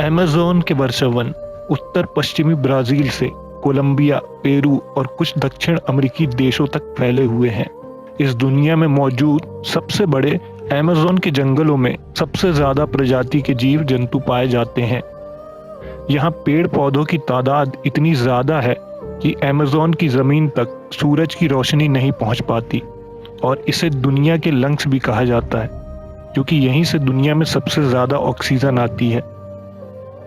Amazon के वर्षावन उत्तर पश्चिमी ब्राज़ील से कोलंबिया, पेरू और कुछ दक्षिण अमेरिकी देशों तक फैले हुए हैं। इस दुनिया में मौजूद सबसे बड़े अमेज़न के जंगलों में सबसे ज़्यादा प्रजाति के जीव जंतु पाए जाते हैं। यहाँ पेड़ पौधों की तादाद इतनी ज़्यादा है कि अमेज़न की ज़मीन तक सूरज की रोशनी नहीं पहुँच पाती और इसे दुनिया के लंग्स भी कहा जाता है, क्योंकि यहीं से दुनिया में सबसे ज़्यादा ऑक्सीजन आती है।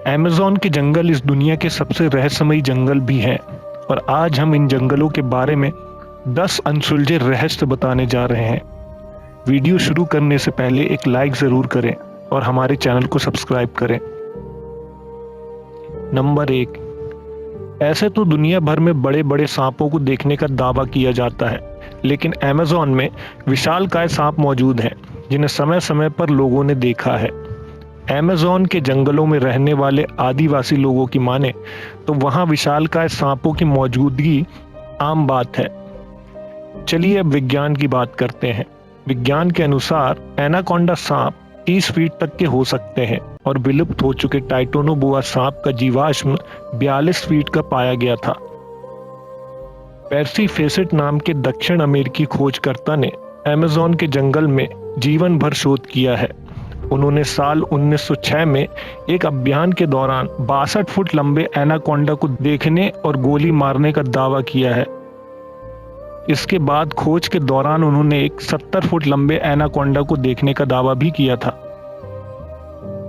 अमेज़न के जंगल इस दुनिया के सबसे रहस्यमयी जंगल भी हैं और आज हम इन जंगलों के बारे में 10 अनसुलझे रहस्य बताने जा रहे हैं। वीडियो शुरू करने से पहले एक लाइक ज़रूर करें और हमारे चैनल को सब्सक्राइब करें। नंबर 1, ऐसे तो दुनिया भर में बड़े बड़े सांपों को देखने का दावा किया जाता है, लेकिन अमेज़न में विशालकाय सांप मौजूद हैं जिन्हें समय समय पर लोगों ने देखा है। अमेज़न के जंगलों में रहने वाले आदिवासी लोगों की माने तो वहां विशालकाय सांपों की मौजूदगी आम बात है। चलिए अब विज्ञान की बात करते हैं। विज्ञान के अनुसार एनाकोंडा सांप 30 फीट तक के हो सकते हैं और विलुप्त हो चुके टाइटोनोबोआ सांप का जीवाश्म 42 फीट का पाया गया था। पेर्सी फेसेट नाम के दक्षिण अमेरिकी खोजकर्ता ने अमेज़न के जंगल में जीवन भर शोध किया है। उन्होंने साल 1906 में एक अभियान के दौरान 62 फुट लंबे एनाकोंडा को देखने और गोली मारने का दावा किया है। इसके बाद खोज के दौरान उन्होंने एक 70 फुट लंबे एनाकोंडा को देखने का दावा भी किया था।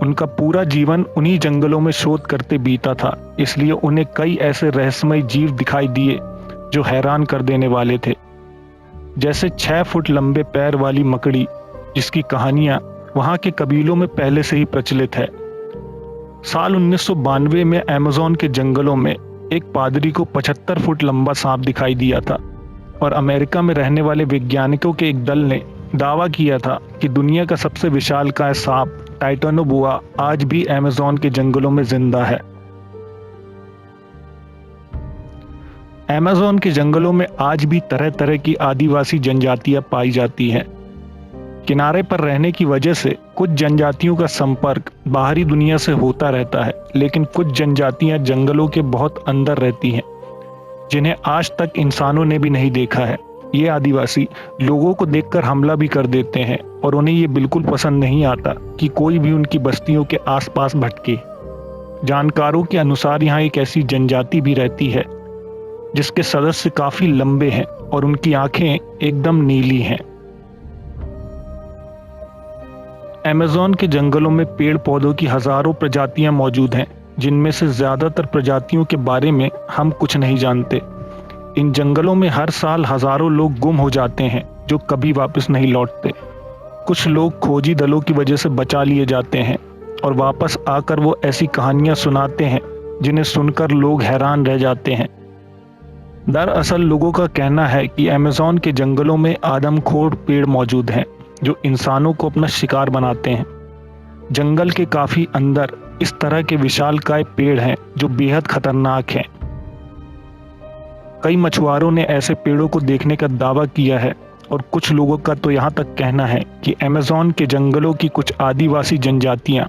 उनका पूरा जीवन उन्हीं जंगलों में शोध करते बीता था, इसलिए उन्हें कई ऐसे रहस्यमय जीव दिखाई दिए जो हैरान कर देने वाले थे। जैसे 6 फुट लंबे पैर वाली मकड़ी, जिसकी कहानियां वहां के कबीलों में पहले से ही प्रचलित है। साल 1992 में अमेज़न के जंगलों में एक पादरी को 75 फुट लंबा सांप दिखाई दिया था और अमेरिका में रहने वाले वैज्ञानिकों के एक दल ने दावा किया था कि दुनिया का सबसे विशालकाय सांप टाइटोनोबोआ आज भी अमेज़न के जंगलों में जिंदा है। अमेज़न के जंगलों में आज भी तरह तरह की आदिवासी जनजातियां पाई जाती हैं। किनारे पर रहने की वजह से कुछ जनजातियों का संपर्क बाहरी दुनिया से होता रहता है, लेकिन कुछ जनजातियां जंगलों के बहुत अंदर रहती हैं, जिन्हें आज तक इंसानों ने भी नहीं देखा है। ये आदिवासी लोगों को देखकर हमला भी कर देते हैं और उन्हें ये बिल्कुल पसंद नहीं आता कि कोई भी उनकी बस्तियों के आसपास भटके। जानकारों के अनुसार यहाँ एक ऐसी जनजाति भी रहती है जिसके सदस्य काफी लंबे हैं और उनकी आंखें एकदम नीली हैं। अमेज़न के जंगलों में पेड़ पौधों की हजारों प्रजातियां मौजूद हैं, जिनमें से ज्यादातर प्रजातियों के बारे में हम कुछ नहीं जानते। इन जंगलों में हर साल हजारों लोग गुम हो जाते हैं जो कभी वापस नहीं लौटते। कुछ लोग खोजी दलों की वजह से बचा लिए जाते हैं और वापस आकर वो ऐसी कहानियां सुनाते हैं जिन्हें सुनकर लोग हैरान रह जाते हैं। दरअसल लोगों का कहना है कि अमेज़न के जंगलों में आदमखोर पेड़ मौजूद हैं जो इंसानों को अपना शिकार बनाते हैं। जंगल के काफी अंदर इस तरह के विशालकाय पेड़ हैं जो बेहद खतरनाक हैं। कई मछुआरों ने ऐसे पेड़ों को देखने का दावा किया है और कुछ लोगों का तो यहाँ तक कहना है कि अमेज़न के जंगलों की कुछ आदिवासी जनजातियां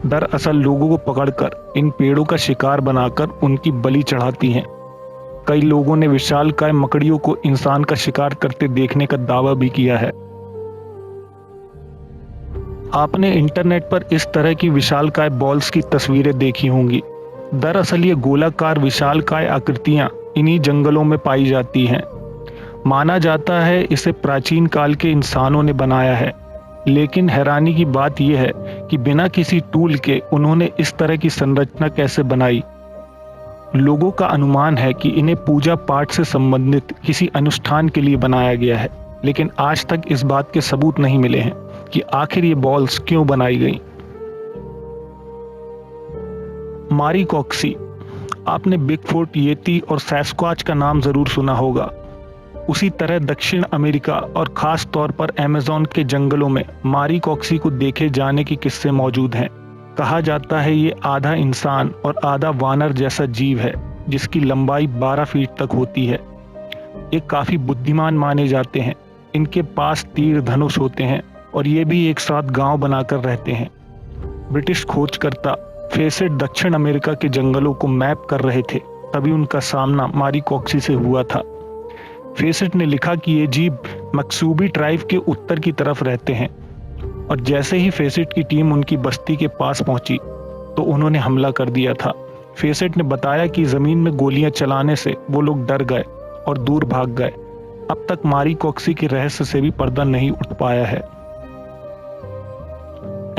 दरअसल लोगों को पकड़कर इन पेड़ों का शिकार बनाकर उनकी बलि चढ़ाती हैं। कई लोगों ने विशालकाय मकड़ियों को इंसान का शिकार करते देखने का दावा भी किया है। आपने इंटरनेट पर इस तरह की विशालकाय बॉल्स की तस्वीरें देखी होंगी। दरअसल ये गोलाकार विशालकाय आकृतियां इन्हीं जंगलों में पाई जाती हैं। माना जाता है इसे प्राचीन काल के इंसानों ने बनाया है, लेकिन हैरानी की बात यह है कि बिना किसी टूल के उन्होंने इस तरह की संरचना कैसे बनाई। लोगों का अनुमान है कि इन्हें पूजा पाठ से संबंधित किसी अनुष्ठान के लिए बनाया गया है, लेकिन आज तक इस बात के सबूत नहीं मिले हैं कि आखिर ये बॉल्स क्यों बनाई गई। मारीकॉक्सी, आपने बिगफुट, येती और सैस्क्वाच का नाम जरूर सुना होगा। उसी तरह दक्षिण अमेरिका और खास तौर पर अमेज़न के जंगलों में मारीकॉक्सी को देखे जाने के किस्से मौजूद हैं। कहा जाता है ये आधा इंसान और आधा वानर जैसा जीव है जिसकी लंबाई 12 फीट तक होती है। ये काफी बुद्धिमान माने जाते हैं। इनके पास तीर धनुष होते हैं और ये भी एक साथ गांव बनाकर रहते हैं। ब्रिटिश खोजकर्ता फेसेट दक्षिण अमेरिका के जंगलों को मैप कर रहे थे, तभी उनका सामना मारी कॉक्सी से हुआ था। फेसेट ने लिखा कि ये जीव मक्सूबी ट्राइब के उत्तर की तरफ रहते हैं, और जैसे ही फेसेट की टीम उनकी बस्ती के पास पहुंची तो उन्होंने हमला कर दिया था। फेसेट ने बताया कि जमीन में गोलियां चलाने से वो लोग डर गए और दूर भाग गए। अब तक मारी कॉक्सी के रहस्य से भी पर्दा नहीं उठ पाया है।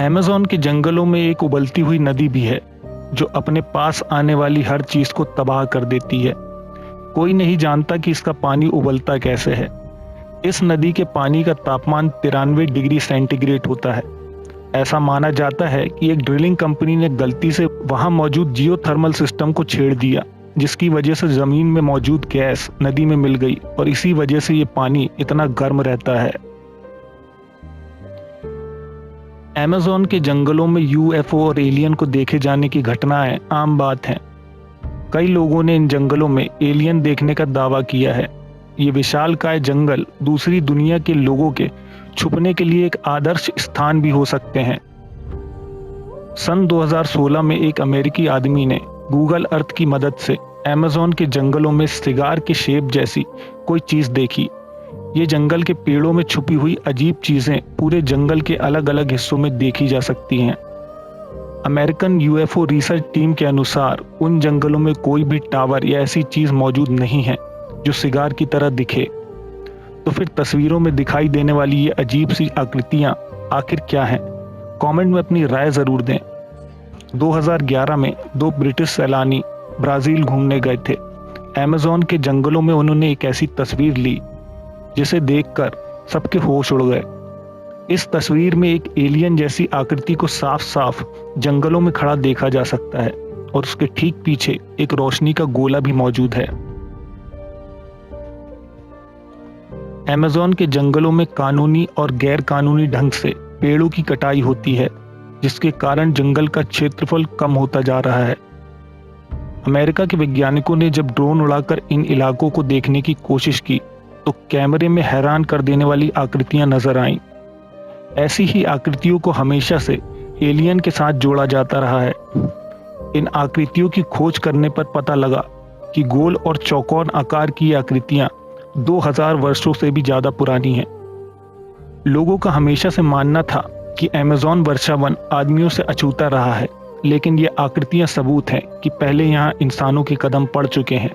अमेज़न के जंगलों में एक उबलती हुई नदी भी है जो अपने पास आने वाली हर चीज को तबाह कर देती है। कोई नहीं जानता कि इसका पानी उबलता कैसे है। इस नदी के पानी का तापमान 93 डिग्री सेंटीग्रेड होता है। ऐसा माना जाता है कि एक ड्रिलिंग कंपनी ने गलती से वहां मौजूद जियोथर्मल सिस्टम को छेड़ दिया, जिसकी वजह से जमीन में मौजूद गैस नदी में मिल गई और इसी वजह से ये पानी इतना गर्म रहता है। अमेज़न के जंगलों में यूएफओ और एलियन को देखे जाने की घटनाएं आम बात हैं। कई लोगों ने इन जंगलों में एलियन देखने का दावा किया है। ये विशालकाय जंगल दूसरी दुनिया के लोगों के छुपने के लिए एक आदर्श स्थान भी हो सकते हैं। सन 2016 में एक अमेरिकी आदमी ने गूगल अर्थ की मदद से अमेज़न के जंगलों में सिगार के शेप जैसी कोई चीज देखी। ये जंगल के पेड़ों में छुपी हुई अजीब चीजें पूरे जंगल के अलग अलग हिस्सों में देखी जा सकती हैं। अमेरिकन यूएफओ रिसर्च टीम के अनुसार उन जंगलों में कोई भी टावर या ऐसी चीज मौजूद नहीं है जो सिगार की तरह दिखे। तो फिर तस्वीरों में दिखाई देने वाली ये अजीब सी आकृतियां आखिर क्या हैं? कमेंट में अपनी राय जरूर दें। 2011 में 2 ब्रिटिश सैलानी ब्राजील घूमने गए थे। अमेज़न के जंगलों में उन्होंने एक ऐसी तस्वीर ली जिसे देखकर सबके होश उड़ गए। इस तस्वीर में एक एलियन जैसी आकृति को साफ साफ जंगलों में खड़ा देखा जा सकता है और उसके ठीक पीछे एक रोशनी का गोला भी मौजूद है। अमेज़न के जंगलों में कानूनी और गैर कानूनी ढंग से पेड़ों की कटाई होती है, जिसके कारण जंगल का क्षेत्रफल कम होता जा रहा है। अमेरिका के वैज्ञानिकों ने जब ड्रोन उड़ाकर इन इलाकों को देखने की कोशिश की तो कैमरे में हैरान कर देने वाली आकृतियां नजर आईं। ऐसी ही आकृतियों को हमेशा से एलियन के साथ जोड़ा जाता रहा है। इन आकृतियों की खोज करने पर पता लगा कि गोल और चौकोर आकार की आकृतियां 2000 वर्षों से भी ज्यादा पुरानी हैं। लोगों का हमेशा से मानना था कि अमेज़न वर्षावन आदमियों से अछूता रहा है, लेकिन ये आकृतियां सबूत हैं कि पहले यहाँ इंसानों के कदम पड़ चुके हैं।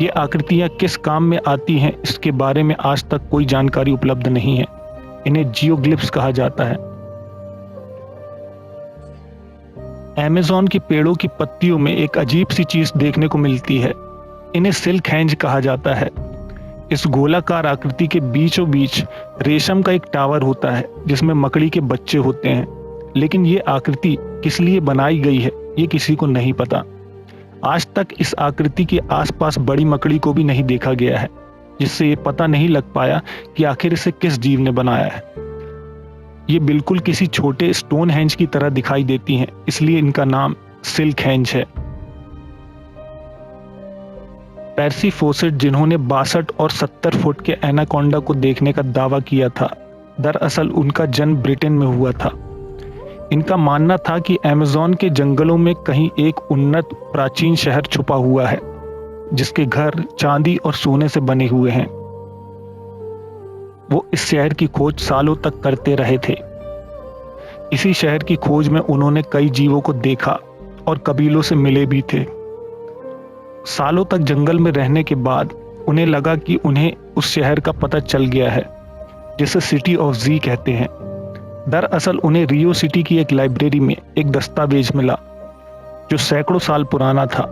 ये आकृतियां किस काम में आती हैं, इसके बारे में आज तक कोई जानकारी उपलब्ध नहीं है। इन्हें जियोग्लिफ्स कहा जाता है। अमेज़न के पेड़ों की पत्तियों में एक अजीब सी चीज देखने को मिलती है। इन्हें सिल्क हैंज कहा जाता है। इस गोलाकार आकृति के बीचों बीच रेशम का एक टावर होता है जिसमें मकड़ी के बच्चे होते हैं, लेकिन ये आकृति किस लिए बनाई गई है ये किसी को नहीं पता। आज तक इस आकृति के आसपास बड़ी मकड़ी को भी नहीं देखा गया है, जिससे ये पता नहीं लग पाया कि आखिर इसे किस जीव ने बनाया है। ये बिल्कुल किसी छोटे स्टोन हैंज की तरह दिखाई देती हैं, इसलिए इनका नाम सिल्क हैंज है। पेर्सी फोसेट, जिन्होंने 62 और 70 फुट के एनाकोंडा को देखने का दावा किया था, दरअसल उनका जन्म ब्रिटेन में हुआ था। इनका मानना था कि अमेज़न के जंगलों में कहीं एक उन्नत प्राचीन शहर छुपा हुआ है, जिसके घर चांदी और सोने से बने हुए हैं। वो इस शहर की खोज सालों तक करते रहे थे। इसी शहर की खोज में उन्होंने कई जीवों को देखा और कबीलों से मिले भी थे। सालों तक जंगल में रहने के बाद उन्हें लगा कि उन्हें उस शहर का पता चल गया है, जिसे सिटी ऑफ जी कहते हैं। दरअसल उन्हें रियो सिटी की एक लाइब्रेरी में एक दस्तावेज मिला जो सैकड़ों साल पुराना था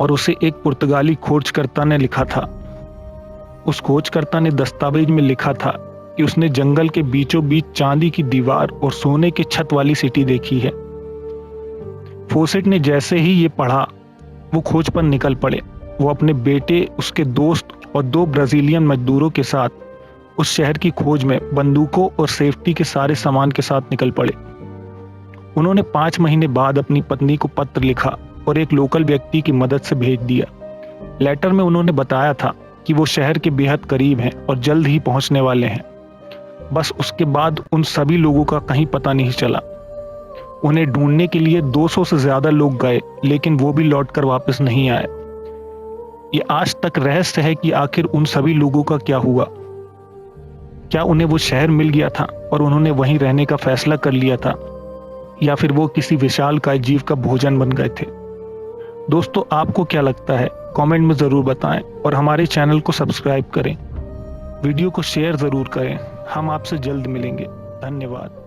और उसे एक पुर्तगाली खोजकर्ता ने लिखा था। उस खोजकर्ता ने दस्तावेज में लिखा था कि उसने जंगल के बीचों बीच चांदी की दीवार और सोने के छत वाली सिटी देखी है। फोसेट ने जैसे ही ये पढ़ा, वो खोज पर निकल पड़े। वो अपने बेटे, उसके दोस्त और 2 ब्राजीलियन मजदूरों के साथ उस शहर की खोज में बंदूकों और सेफ्टी के सारे सामान के साथ निकल पड़े। उन्होंने 5 महीने बाद अपनी पत्नी को पत्र लिखा और एक लोकल व्यक्ति की मदद से भेज दिया। लेटर में उन्होंने बताया था कि वो शहर के बेहद करीब हैं और जल्द ही पहुंचने वाले हैं। बस उसके बाद उन सभी लोगों का कहीं पता नहीं चला। उन्हें ढूंढने के लिए 200 से ज्यादा लोग गए, लेकिन वो भी लौटकर वापस नहीं आए। ये आज तक रहस्य है कि आखिर उन सभी लोगों का क्या हुआ। क्या उन्हें वो शहर मिल गया था और उन्होंने वहीं रहने का फैसला कर लिया था, या फिर वो किसी विशालकाय जीव का भोजन बन गए थे। दोस्तों, आपको क्या लगता है? कमेंट में ज़रूर बताएं और हमारे चैनल को सब्सक्राइब करें। वीडियो को शेयर ज़रूर करें। हम आपसे जल्द मिलेंगे। धन्यवाद।